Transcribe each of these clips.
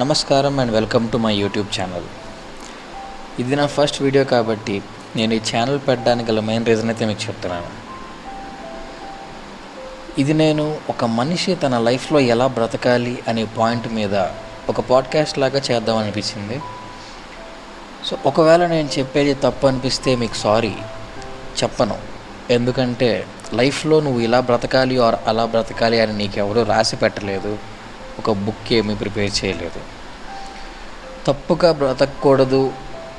నమస్కారం and welcome to my YouTube channel. ఇది నా ఫస్ట్ వీడియో కాబట్టి నేను ఈ ఛానల్ పెట్టడానికి గల మెయిన్ రీజన్ అయితే మీకు చెప్తున్నాను. ఇది నేను ఒక మనిషి తన లైఫ్లో ఎలా బ్రతకాలి అనే పాయింట్ మీద ఒక పాడ్కాస్ట్ లాగా చేద్దామనిపించింది. సో ఒకవేళ నేను చెప్పేది తప్పు అనిపిస్తే మీకు సారీ చెప్పను. ఎందుకంటే లైఫ్లో నువ్వు ఇలా బ్రతకాలి ఆర్ అలా బ్రతకాలి అని నీకెవరూ రాసి పెట్టలేదు, ఒక బుక్ ఏమీ ప్రిపేర్ చేయలేదు. తప్పుగా బ్రతకూడదు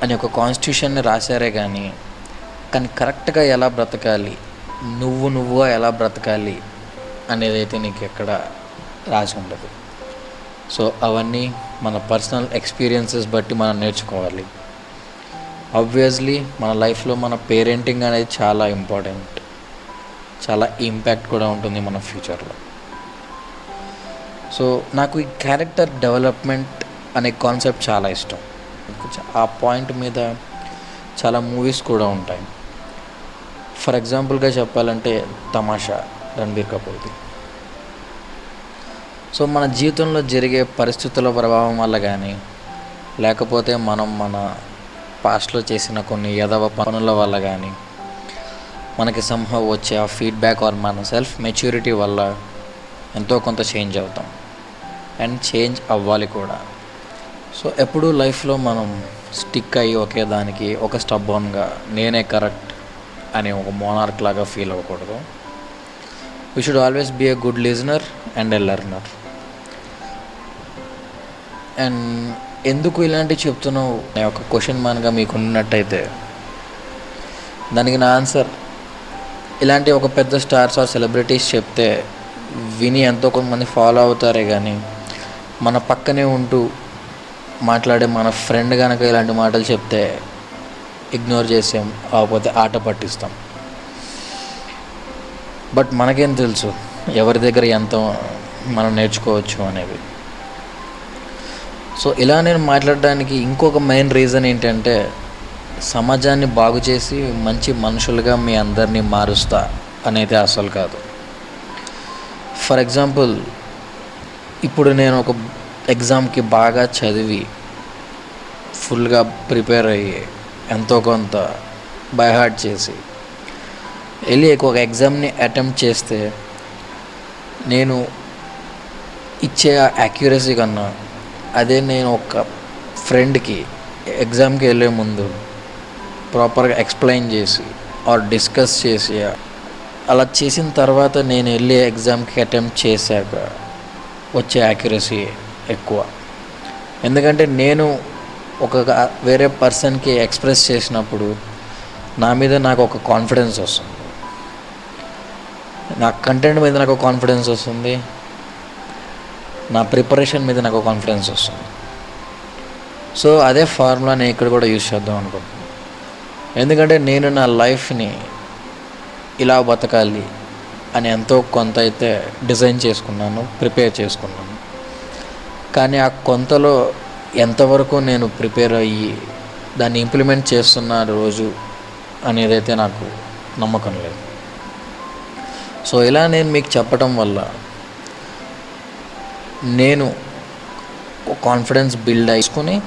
అని ఒక కాన్స్టిట్యూషన్ని రాశారే కానీ కరెక్ట్గా ఎలా బ్రతకాలి, నువ్వుగా ఎలా బ్రతకాలి అనేది అయితే నీకు ఎక్కడ రాసి ఉండదు. సో అవన్నీ మన పర్సనల్ ఎక్స్పీరియన్సెస్ బట్టి మనం నేర్చుకోవాలి. ఆబ్వియస్లీ మన లైఫ్లో మన పేరెంటింగ్ అనేది చాలా ఇంపార్టెంట్, చాలా ఇంపాక్ట్ కూడా ఉంటుంది మన ఫ్యూచర్లో. సో నాకు ఈ క్యారెక్టర్ డెవలప్మెంట్ అనే కాన్సెప్ట్ చాలా ఇష్టం. ఆ పాయింట్ మీద చాలా మూవీస్ కూడా ఉంటాయి. ఫర్ ఎగ్జాంపుల్గా చెప్పాలంటే తమాషా, రణబీర్ కపూర్ది. సో మన జీవితంలో జరిగే పరిస్థితుల ప్రభావం వల్ల కానీ, లేకపోతే మనం మన పాస్ట్లో చేసిన కొన్ని ఎదవ పనుల వల్ల కానీ, మనకి సంభవం వచ్చే ఆ ఫీడ్బ్యాక్ ఆర్ మన సెల్ఫ్ మెచ్యూరిటీ వల్ల ఎంతో కొంత చేంజ్ అవుతాం అండ్ చేంజ్ అవ్వాలి కూడా. సో ఎప్పుడూ లైఫ్లో మనం స్టిక్ అయ్యి ఒకే దానికి ఒక స్టబ్బన్గా నేనే కరెక్ట్ అనే ఒక మోనార్క్ లాగా ఫీల్ అవ్వకూడదు. We should always be a good listener and a learner. And ఎందుకు ఇలాంటివి చెప్తున్నావు అనే ఒక క్వశ్చన్ మనగా మీకు ఉన్నట్టయితే దానికి నా ఆన్సర్, ఇలాంటి ఒక పెద్ద స్టార్స్ ఆర్ సెలబ్రిటీస్ చెప్తే విని ఎంతో కొంతమంది ఫాలో అవుతారే కానీ మన పక్కనే ఉంటూ మాట్లాడే మన ఫ్రెండ్ కనుక ఇలాంటి మాటలు చెప్తే ఇగ్నోర్ చేసాం, కాకపోతే ఆట పట్టిస్తాం. బట్ మనకేం తెలుసు ఎవరి దగ్గర ఎంత మనం నేర్చుకోవచ్చు అనేది. సో ఇలా నేను మాట్లాడడానికి ఇంకొక మెయిన్ రీజన్ ఏంటంటే, సమాజాన్ని బాగు చేసి మంచి మనుషులుగా మీ అందరినీ మారుస్తా అనేది అసలు కాదు. ఫర్ ఎగ్జాంపుల్, ఇప్పుడు నేను ఒక ఎగ్జామ్కి బాగా చదివి ఫుల్గా ప్రిపేర్ అయ్యి ఎంతో కొంత బై హార్ట్ చేసి వెళ్ళి ఒక ఎగ్జామ్ని అటెంప్ట్ చేస్తే నేను ఇచ్చే యాక్యురసీ కన్నా అదే నేను ఒక ఫ్రెండ్కి ఎగ్జామ్కి వెళ్ళే ముందు ప్రాపర్గా ఎక్స్ప్లెయిన్ చేసి ఆర్ డిస్కస్ చేసి అలా చేసిన తర్వాత నేను వెళ్ళి ఎగ్జామ్కి అటెంప్ట్ చేశాక వచ్చే యాక్యురసీ ఎక్కువ. ఎందుకంటే నేను ఒక వేరే పర్సన్కి ఎక్స్ప్రెస్ చేసినప్పుడు నా మీద నాకు ఒక కాన్ఫిడెన్స్ వస్తుంది, నా కంటెంట్ మీద నాకు కాన్ఫిడెన్స్ వస్తుంది, నా ప్రిపరేషన్ మీద నాకు కాన్ఫిడెన్స్ వస్తుంది. సో అదే ఫార్ములా నేను ఇక్కడ కూడా యూజ్ చేద్దాం అనుకుంటున్నాను. ఎందుకంటే నేను నా లైఫ్ని ఇలా బతకాలి అని ఎంతో కొంత అయితే డిజైన్ చేసుకున్నాను, ప్రిపేర్ చేసుకున్నాను. కానీ ఆ కొంతలో ఎంతవరకు నేను ప్రిపేర్ అయ్యి దాన్ని ఇంప్లిమెంట్ చేస్తున్న రోజు అనేదైతే నాకు నమ్మకం లేదు. సో ఇలా నేను మీకు చెప్పడం వల్ల నేను కాన్ఫిడెన్స్ బిల్డ్ చేసుకుని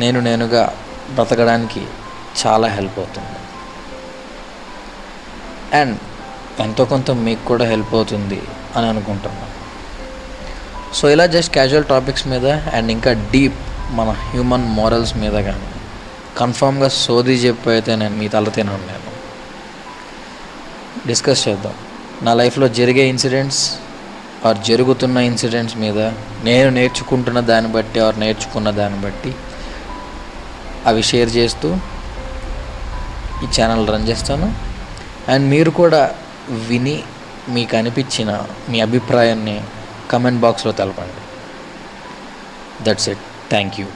నేనుగా బ్రతకడానికి చాలా హెల్ప్ అవుతుంది. అండ్ ఎంతో కొంత మీకు కూడా హెల్ప్ అవుతుంది అని అనుకుంటున్నాను. సో ఇలా జస్ట్ క్యాజువల్ టాపిక్స్ మీద అండ్ ఇంకా డీప్ మన హ్యూమన్ మోరల్స్ మీద కానీ కన్ఫామ్గా సోది చెప్పి అయితే నేను మీ తలతోనే ఉన్నాను డిస్కస్ చేద్దాం. నా లైఫ్లో జరిగే ఇన్సిడెంట్స్ ఆర్ జరుగుతున్న ఇన్సిడెంట్స్ మీద నేను నేర్చుకుంటున్న దాన్ని బట్టి ఆర్ నేర్చుకున్న దాన్ని బట్టి అవి షేర్ చేస్తూ ఈ ఛానల్ రన్ చేస్తాను. అండ్ మీరు కూడా విని మీకు అనిపించిన మీ అభిప్రాయాన్ని కమెంట్ బాక్స్లో తెలపండి. That's it. Thank you.